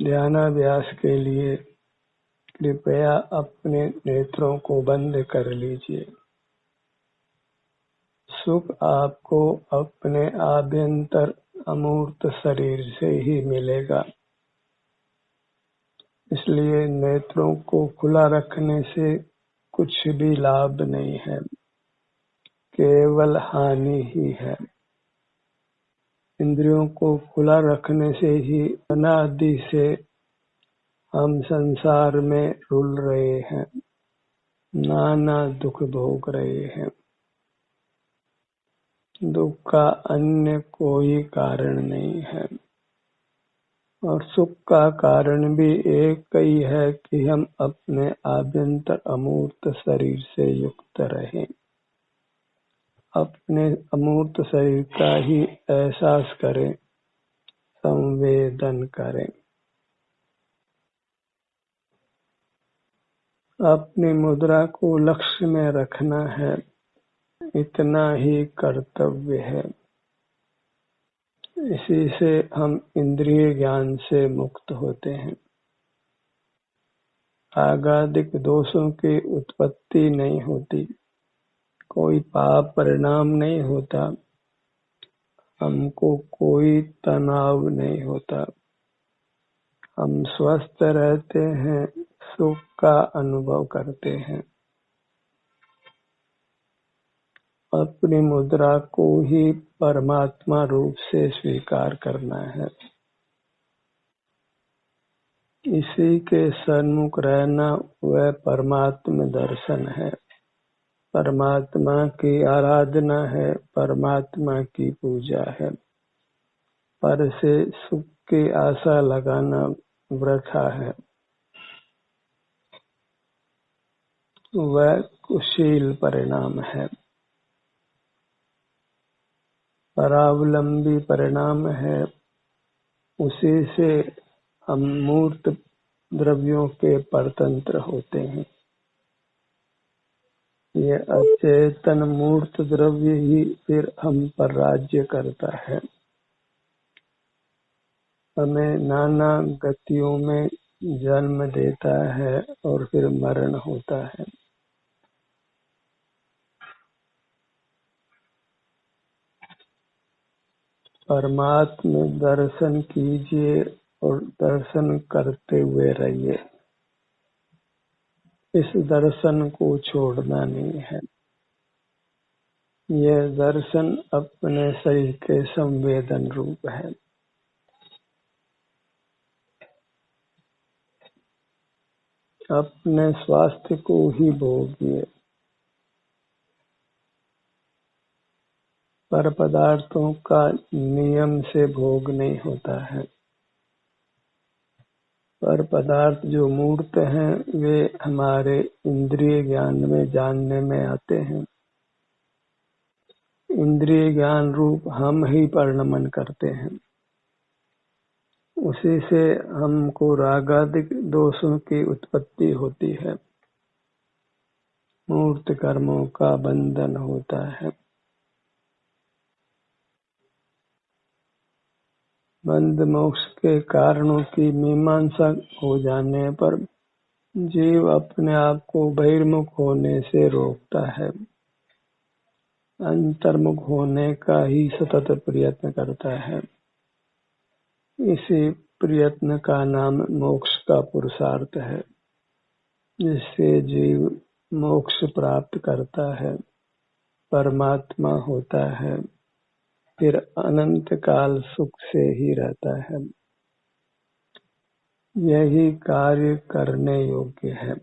ध्यानाभ्यास के लिए कृपया अपने नेत्रों को बंद कर लीजिए। सुख आपको अपने आभ्यंतर अमूर्त शरीर से ही मिलेगा, इसलिए नेत्रों को खुला रखने से कुछ भी लाभ नहीं है, केवल हानि ही है। इंद्रियों को खुला रखने से ही अनादि से हम संसार में रुल रहे हैं, नाना दुख भोग रहे हैं। दुख का अन्य कोई कारण नहीं है और सुख का कारण भी एक ही है कि हम अपने आभ्यंतर अमूर्त शरीर से युक्त रहें, अपने अमूर्त शरीर का ही एहसास करें, संवेदन करें। अपनी मुद्रा को लक्ष्य में रखना है, इतना ही कर्तव्य है। इसी से हम इंद्रिय ज्ञान से मुक्त होते हैं। आगादिक दोषों की उत्पत्ति नहीं होती, कोई पाप परिणाम नहीं होता, हमको कोई तनाव नहीं होता, हम स्वस्थ रहते हैं, सुख का अनुभव करते हैं। अपनी मुद्रा को ही परमात्मा रूप से स्वीकार करना है। इसी के सन्मुख रहना वह परमात्मा दर्शन है, परमात्मा की आराधना है, परमात्मा की पूजा है। पर से सुख की आशा लगाना वृथा है, वह कुशील परिणाम है, परावलंबी परिणाम है। उसी से हम मूर्त द्रव्यों के परतंत्र होते हैं। ये अचेतन मूर्त द्रव्य ही फिर हम पर राज्य करता है, हमें नाना गतियों में जन्म देता है और फिर मरण होता है। परमात्मा दर्शन कीजिए और दर्शन करते हुए रहिए। इस दर्शन को छोड़ना नहीं है। यह दर्शन अपने शरीर के संवेदन रूप है। अपने स्वास्थ्य को ही भोगिए, पर पदार्थों का नियम से भोग नहीं होता है। पर पदार्थ जो मूर्त हैं वे हमारे इंद्रिय ज्ञान में जानने में आते हैं। इंद्रिय ज्ञान रूप हम ही परिणमन करते हैं। उसी से हमको रागादिक दोषों की उत्पत्ति होती है, मूर्त कर्मों का बंधन होता है। बंध मोक्ष के कारणों की मीमांसा हो जाने पर जीव अपने आप को बहिर्मुख होने से रोकता है, अंतर्मुख होने का ही सतत प्रयत्न करता है। इसी प्रयत्न का नाम मोक्ष का पुरुषार्थ है, जिससे जीव मोक्ष प्राप्त करता है, परमात्मा होता है, फिर अनंत काल सुख से ही रहता है। यही कार्य करने योग्य है,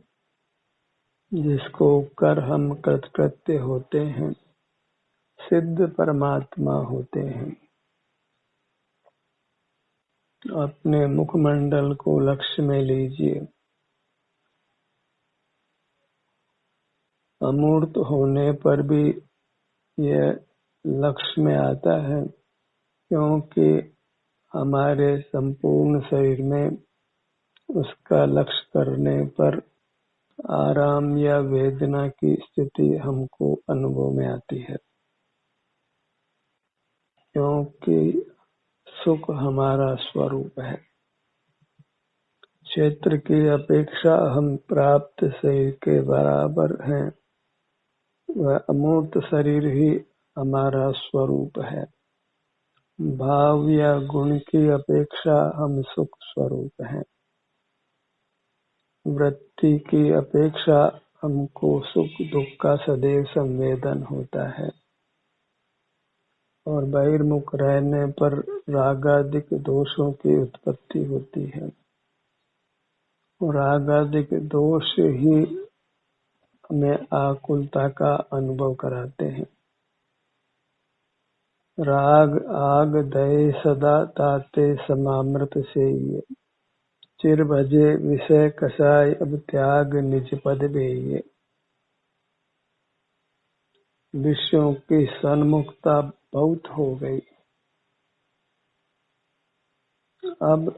जिसको कर हम कृतकृत्य होते हैं, सिद्ध परमात्मा होते हैं। अपने मुखमंडल को लक्ष्य में लीजिए। अमूर्त होने पर भी यह लक्ष्य में आता है, क्योंकि हमारे संपूर्ण शरीर में उसका लक्ष्य करने पर आराम या वेदना की स्थिति हमको अनुभव में आती है, क्योंकि सुख हमारा स्वरूप है। क्षेत्र की अपेक्षा हम प्राप्त शरीर के बराबर हैं। वह अमूर्त शरीर ही हमारा स्वरूप है। भाव या गुण की अपेक्षा हम सुख स्वरूप हैं। वृत्ति की अपेक्षा हमको सुख दुख का सदैव संवेदन होता है और बहिर्मुख रहने पर रागादिक दोषों की उत्पत्ति होती है। रागादिक दोष ही हमें आकुलता का अनुभव कराते हैं। राग आग दये सदा ताते समामृत से ये, चिर भजे विषय कसाय अब त्याग निज पद बेये। विषयों की सन्मुखता बहुत हो गई, अब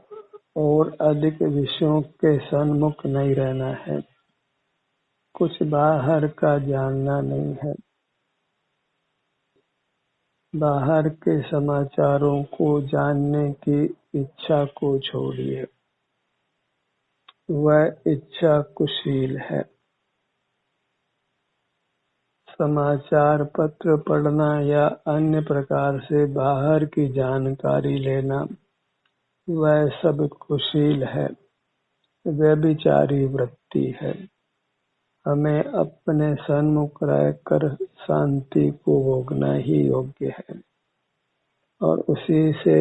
और अधिक विषयों के सन्मुख नहीं रहना है। कुछ बाहर का जानना नहीं है। बाहर के समाचारों को जानने की इच्छा को छोड़िए, वह इच्छा कुशील है। समाचार पत्र पढ़ना या अन्य प्रकार से बाहर की जानकारी लेना, वह सब कुशील है, व्यभिचारी वृत्ति है। हमें अपने सन्मुख रहकर शांति को भोगना ही योग्य है और उसी से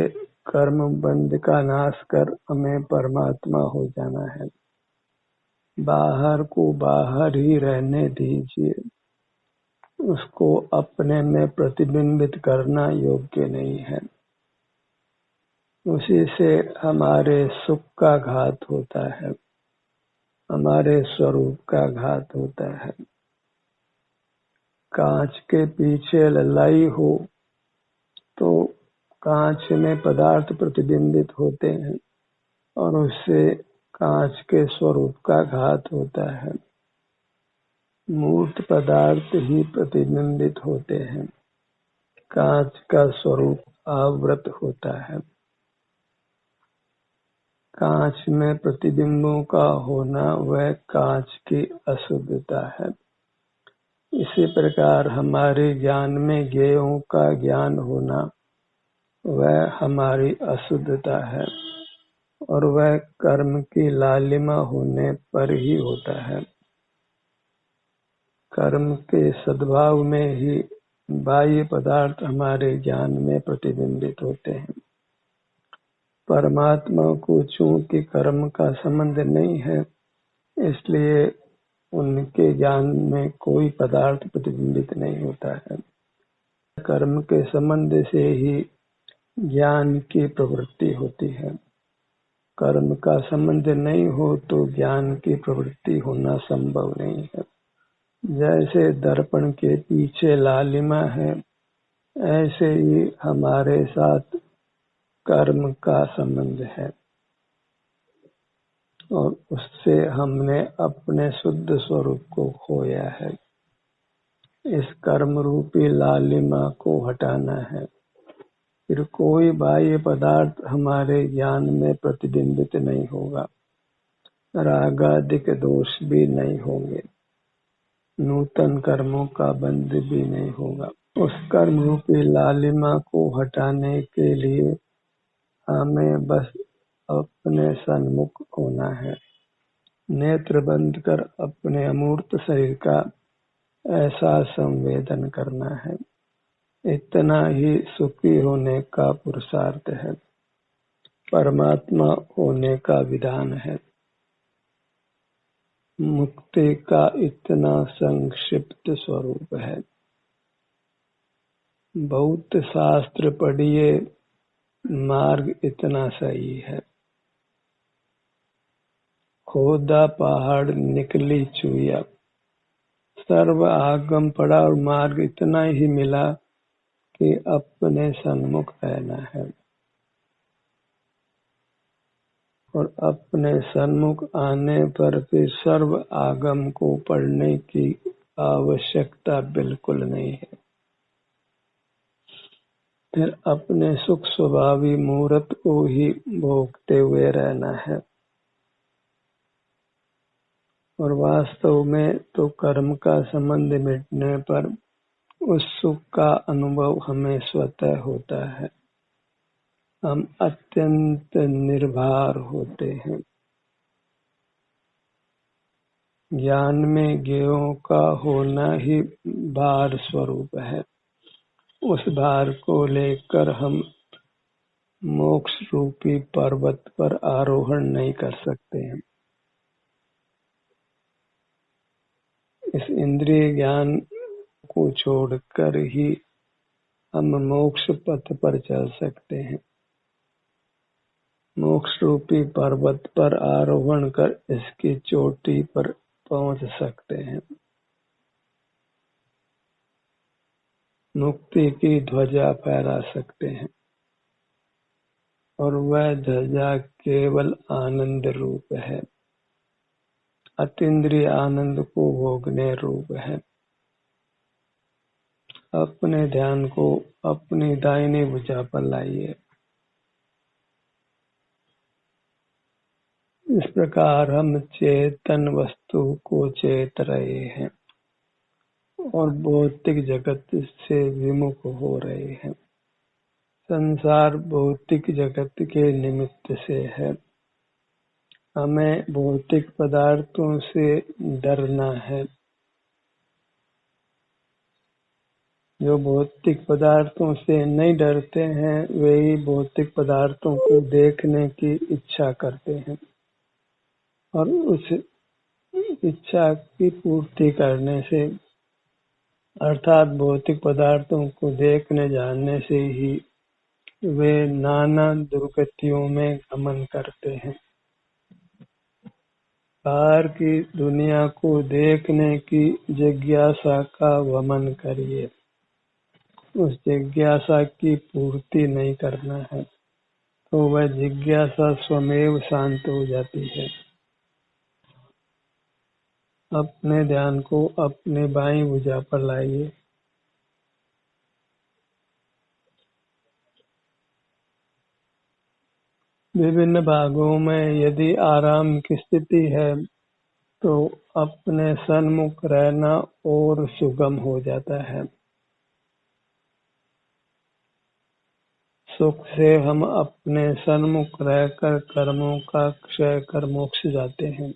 कर्म बंध का नाश कर हमें परमात्मा हो जाना है। बाहर को बाहर ही रहने दीजिए, उसको अपने में प्रतिबिंबित करना योग्य नहीं है। उसी से हमारे सुख का घात होता है, हमारे स्वरूप का घात होता है। कांच के पीछे ललाई हो तो कांच में पदार्थ प्रतिबिंबित होते हैं और उससे कांच के स्वरूप का घात होता है। मूर्त पदार्थ ही प्रतिबिंबित होते हैं, कांच का स्वरूप आवृत होता है। कांच में प्रतिबिंबों का होना वह कांच की अशुद्धता है। इसी प्रकार हमारे ज्ञान में ज्ञेयों का ज्ञान होना वह हमारी अशुद्धता है और वह कर्म की लालिमा होने पर ही होता है। कर्म के सद्भाव में ही बाह्य पदार्थ हमारे ज्ञान में प्रतिबिंबित होते हैं। परमात्मा को चूंकि कर्म का संबंध नहीं है, इसलिए उनके ज्ञान में कोई पदार्थ प्रतिबिंबित नहीं होता है। कर्म के संबंध से ही ज्ञान की प्रवृत्ति होती है। कर्म का संबंध नहीं हो तो ज्ञान की प्रवृत्ति होना संभव नहीं है। जैसे दर्पण के पीछे लालिमा है, ऐसे ही हमारे साथ कर्म का संबंध है और उससे हमने अपने शुद्ध स्वरूप को खोया है। इस कर्म रूपी लालिमा को हटाना है, फिर कोई बाह्य पदार्थ हमारे ज्ञान में प्रतिबिंबित नहीं होगा, रागादिक दोष भी नहीं होंगे, नूतन कर्मों का बंध भी नहीं होगा। उस कर्म रूपी लालिमा को हटाने के लिए हमें बस अपने सन्मुख होना है, नेत्र बंद कर अपने अमूर्त शरीर का ऐसा संवेदन करना है। इतना ही सुखी होने का पुरुषार्थ है, परमात्मा होने का विधान है। मुक्ति का इतना संक्षिप्त स्वरूप है। बहुत शास्त्र पढ़िए, मार्ग इतना सही है। खोदा पहाड़ निकली चुइया, सर्व आगम पढ़ा और मार्ग इतना ही मिला कि अपने सन्मुख रहना है और अपने सन्मुख आने पर फिर सर्व आगम को पढ़ने की आवश्यकता बिल्कुल नहीं है। फिर अपने सुख स्वभावी मूर्त को ही भोगते हुए रहना है। और वास्तव में तो कर्म का संबंध मिटने पर उस सुख का अनुभव हमें स्वतः होता है। हम अत्यंत निर्भर होते हैं। ज्ञान में ज्ञेयों का होना ही भार स्वरूप है। उस भार को लेकर हम मोक्ष रूपी पर्वत पर आरोहण नहीं कर सकते हैं। इस इंद्रिय ज्ञान को छोड़कर ही हम मोक्ष पथ पर चल सकते हैं। मोक्ष रूपी पर्वत पर आरोहण कर इसकी चोटी पर पहुंच सकते हैं। मुक्ति की ध्वजा फहरा सकते हैं और वह ध्वजा केवल आनंद रूप है, अतीन्द्रिय आनंद को भोगने रूप है। अपने ध्यान को अपनी दाहिनी भुजा पर लाइए। इस प्रकार हम चेतन वस्तु को चेत रहे हैं और भौतिक जगत से विमुख हो रहे हैं। संसार भौतिक जगत के निमित्त से है। हमें भौतिक पदार्थों से डरना है। जो भौतिक पदार्थों से नहीं डरते हैं वे ही भौतिक पदार्थों को देखने की इच्छा करते हैं और उस इच्छा की पूर्ति करने से अर्थात भौतिक पदार्थों को देखने जानने से ही वे नाना दुर्गतियों में गमन करते हैं। बाहर की दुनिया को देखने की जिज्ञासा का वमन करिए। उस जिज्ञासा की पूर्ति नहीं करना है तो वह जिज्ञासा स्वमेव शांत हो जाती है। अपने ध्यान को अपने बाईं भुजा पर लाइए। विभिन्न भागों में यदि आराम की स्थिति है तो अपने सन्मुख रहना और सुगम हो जाता है। सुख से हम अपने सन्मुख रहकर कर्मों का क्षय कर मोक्ष जाते हैं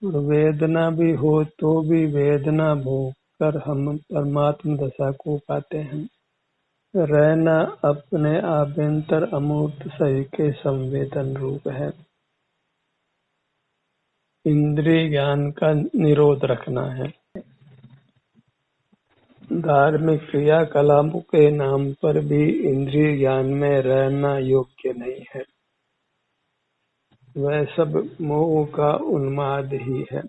और वेदना भी हो तो भी वेदना भोग कर हम परमात्म दशा को पाते हैं। रहना अपने आभ्यंतर अमूर्त शरीर के संवेदन रूप है। इंद्रिय ज्ञान का निरोध रखना है। धार्मिक क्रियाकलापों के नाम पर भी इंद्रिय ज्ञान में रहना योग्य नहीं है। वह सब मोह का उन्माद ही है।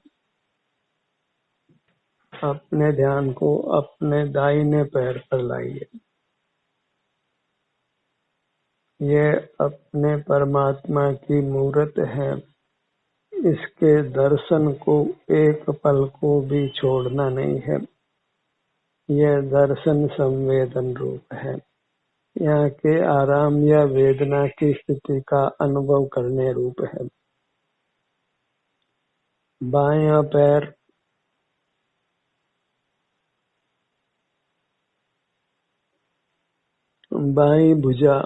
अपने ध्यान को अपने दाहिने पैर पर लाइए। यह अपने परमात्मा की मूर्त है। इसके दर्शन को एक पल को भी छोड़ना नहीं है। यह दर्शन संवेदन रूप है। यहाँ के आराम या वेदना की स्थिति का अनुभव करने रूप है। बायां पैर बाईं भुजा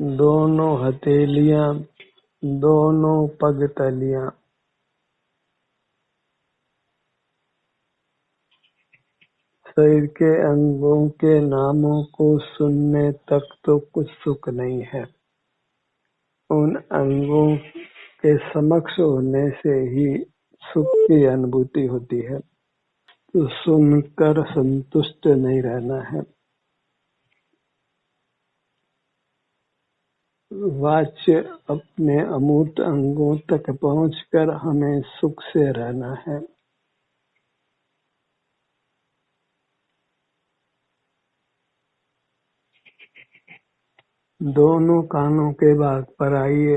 दोनों हथेलियां दोनों पगतलियां शरीर के अंगों के नामों को सुनने तक तो कुछ सुख नहीं है। उन अंगों के समक्ष होने से ही सुख की अनुभूति होती है। तो सुनकर संतुष्ट नहीं रहना है। वाच्य अपने अमूर्त अंगों तक पहुंचकर हमें सुख से रहना है। दोनों कानों के भाग पर आइए।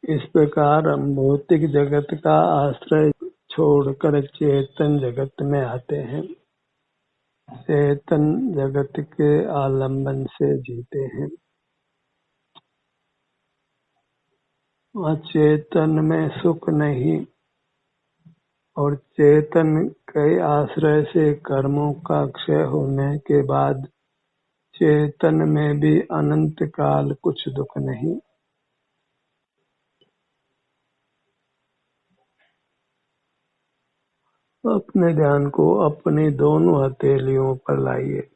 इस प्रकार हम भौतिक जगत का आश्रय छोड़कर चेतन जगत में आते हैं। चेतन जगत के आलंबन से जीते हैं। अचेतन में सुख नहीं और चेतन के आश्रय से कर्मों का क्षय होने के बाद चेतन में भी अनंत काल कुछ दुख नहीं। अपने ध्यान को अपनी दोनों हथेलियों पर लाइए।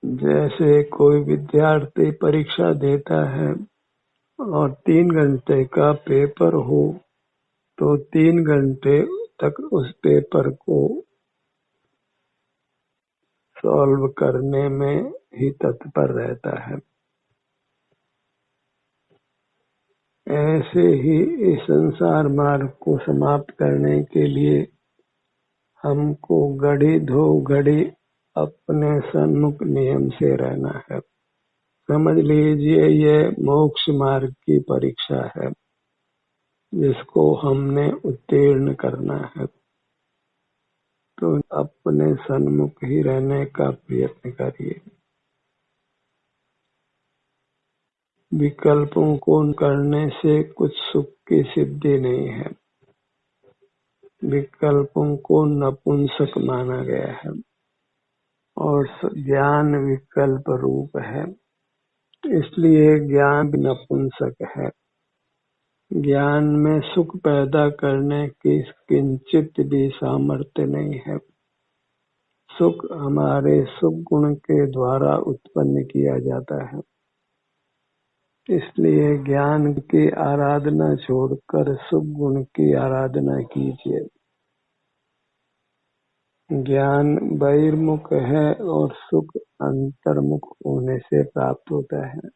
जैसे कोई विद्यार्थी परीक्षा देता है और 3 घंटे का पेपर हो तो 3 घंटे तक उस पेपर को सॉल्व करने में ही तत्पर रहता है। ऐसे ही इस संसार मार्ग को समाप्त करने के लिए हमको घड़ी दो घड़ी अपने सन्मुख नियम से रहना है। समझ लीजिए ये मोक्ष मार्ग की परीक्षा है जिसको हमने उत्तीर्ण करना है, तो अपने सन्मुख ही रहने का प्रयत्न करिए। विकल्पों को करने से कुछ सुख की सिद्धि नहीं है। विकल्पों को नपुंसक माना गया है और ज्ञान विकल्प रूप है, इसलिए ज्ञान नपुंसक है। ज्ञान में सुख पैदा करने की किंचित भी सामर्थ्य नहीं है। सुख हमारे सुख गुण के द्वारा उत्पन्न किया जाता है, इसलिए ज्ञान की आराधना छोड़कर सुख गुण की आराधना कीजिए। ज्ञान बहिर्मुख है और सुख अंतर्मुख होने से प्राप्त होता है।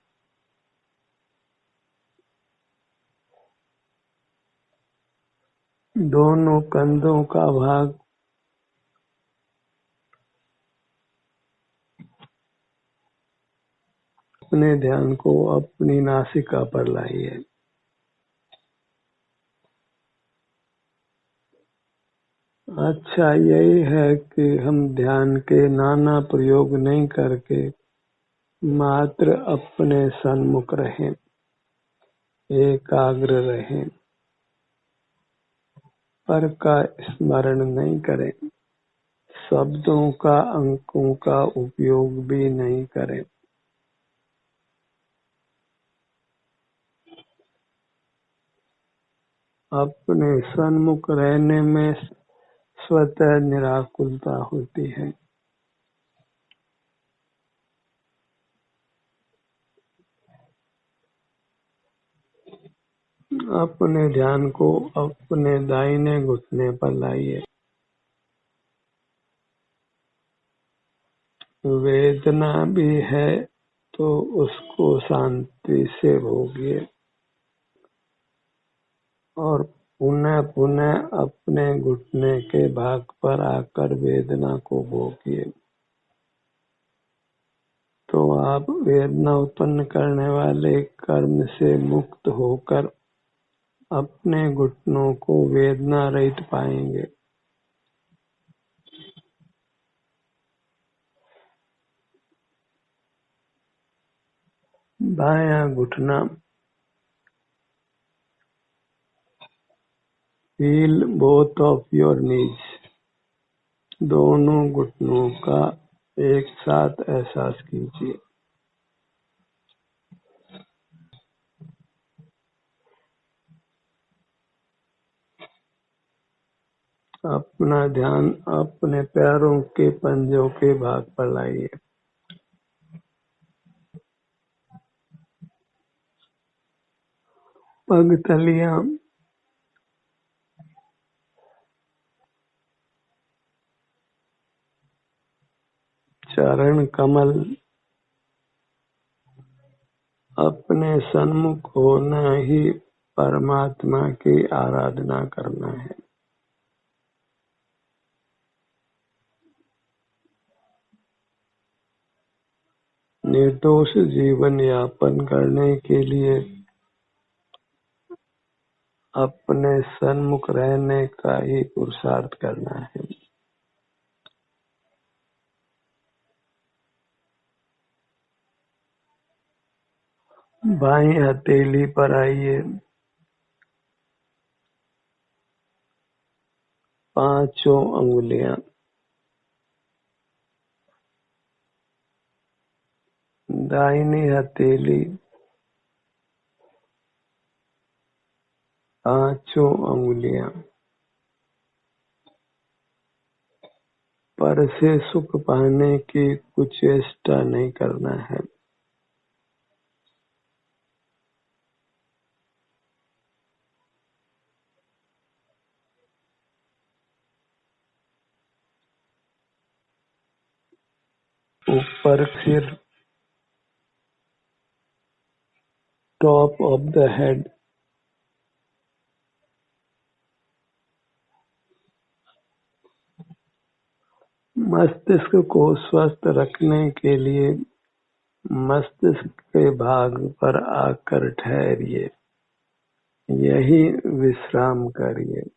दोनों कंधों का भाग अपने ध्यान को अपनी नासिका पर लाइए। अच्छा यही है कि हम ध्यान के नाना प्रयोग नहीं करके मात्र अपने सन्मुख रहें, एकाग्र रहें, पर का स्मरण नहीं करें, शब्दों का अंकों का उपयोग भी नहीं करें। अपने सन्मुख रहने में स्वतः निराकुलता होती है। अपने ध्यान को अपने दाहिने घुटने पर लाइए। वेदना भी है तो उसको शांति से भोगिए और पुनः पुनः अपने घुटने के भाग पर आकर वेदना को भोगिए, तो आप वेदना उत्पन्न करने वाले कर्म से मुक्त होकर अपने घुटनों को वेदना रहित पाएंगे। बायां घुटना, feel both of your knees, दोनों घुटनों का एक साथ एहसास कीजिए। अपना ध्यान अपने पैरों के पंजों के भाग पर लाइए। पगतलियां, चरण कमल, अपने सन्मुख होना ही परमात्मा की आराधना करना है। निर्दोष जीवन यापन करने के लिए अपने सन्मुख रहने का ही पुरुषार्थ करना है। बाईं हथेली पर आइए, पांचों अंगुलियां दाहिनी हथेली, पांचों अंगुलियां पर से सुख पाने की कुछ चेष्टा नहीं करना है। ऊपर सिर, टॉप ऑफ द हेड, मस्तिष्क को स्वस्थ रखने के लिए मस्तिष्क के भाग पर आकर ठहरिए, यही विश्राम करिए।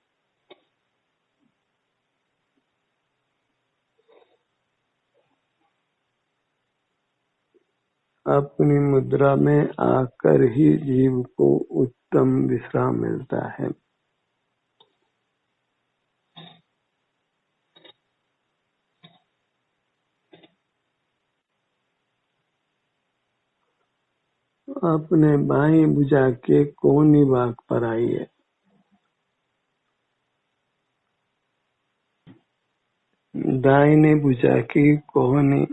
अपनी मुद्रा में आकर ही जीव को उत्तम विश्राम मिलता है। अपने बाईं भुजा के कोहनी भाग पर आइए, दाहिनी भुजा की कोहनी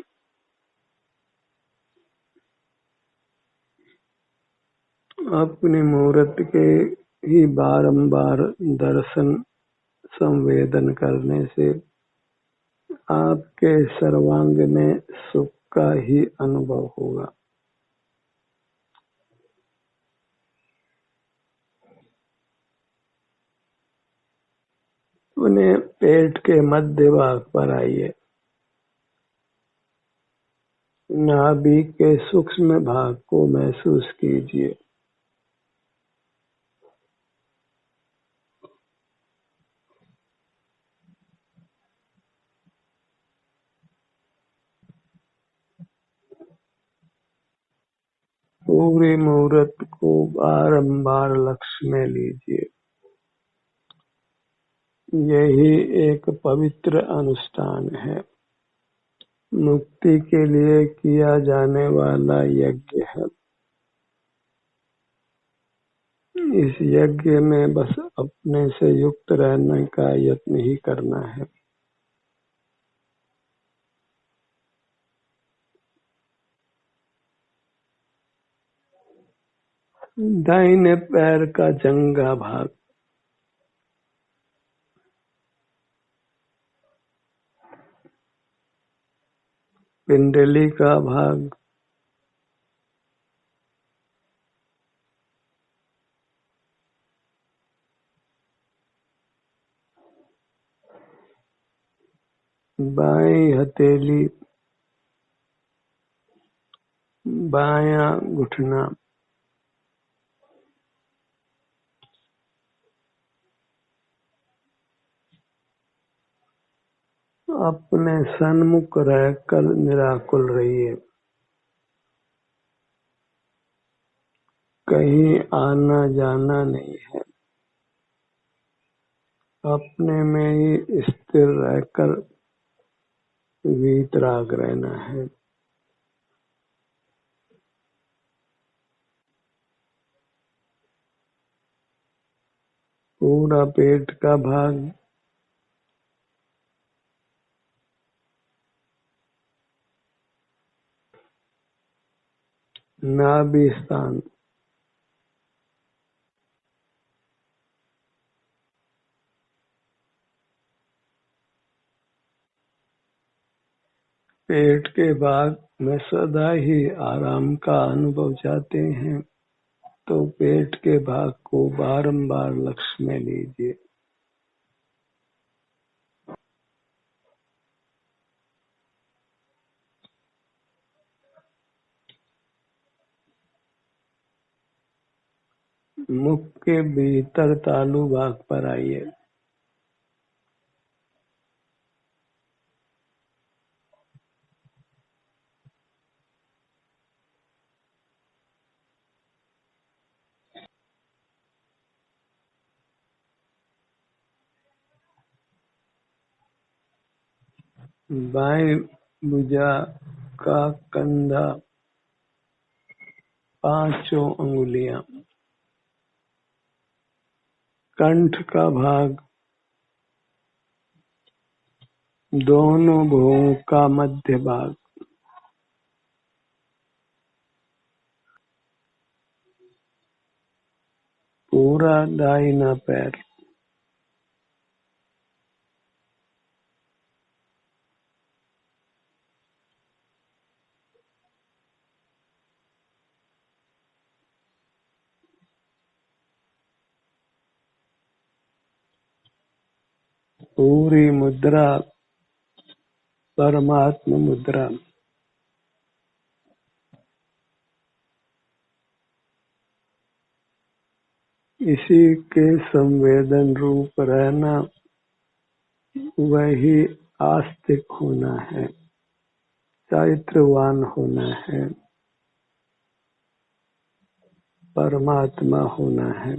अपने मुहूर्त के ही बारंबार दर्शन संवेदन करने से आपके सर्वांग में सुख का ही अनुभव होगा। उन्हें पेट के मध्य भाग पर आइए, नाभि के सूक्ष्म भाग को महसूस कीजिए। पूरे मुहूर्त को बारंबार लक्ष्य में लीजिए। यही एक पवित्र अनुष्ठान है, मुक्ति के लिए किया जाने वाला यज्ञ है। इस यज्ञ में बस अपने से युक्त रहने का यत्न ही करना है। दाहिने पैर का जंघा भाग, पिंडली का भाग, बाईं हथेली, बायां घुटना, अपने सन्मुख रहकर निराकुल रहिए, कहीं आना जाना नहीं है। अपने में ही स्थिर रहकर वीतराग रहना है। पूरा पेट का भाग, नाभि स्थान, पेट के भाग में सदा ही आराम का अनुभव चाहते हैं तो पेट के भाग को बारंबार लक्ष्य में लीजिए। मुख के भीतर तालु भाग पर आइए। बाएं भुजा का कंधा, पांचों अंगुलियां, कंठ का भाग, दोनों भुवों का मध्य भाग, पूरा दाहिना पैर, पूरी मुद्रा परमात्म मुद्रा। इसी के संवेदन रूप रहना, वही आस्तिक होना है, चारित्रवान होना है, परमात्मा होना है।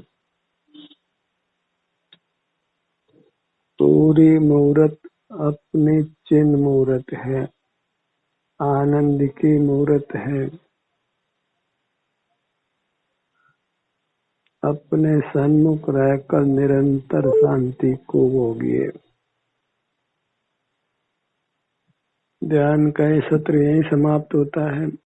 पूरी मूरत अपनी चिन्ह मूरत है, आनंद की मूरत है। अपने सन्मुख रहकर निरंतर शांति को भोगिए। ध्यान का ये सत्र यहीं समाप्त होता है।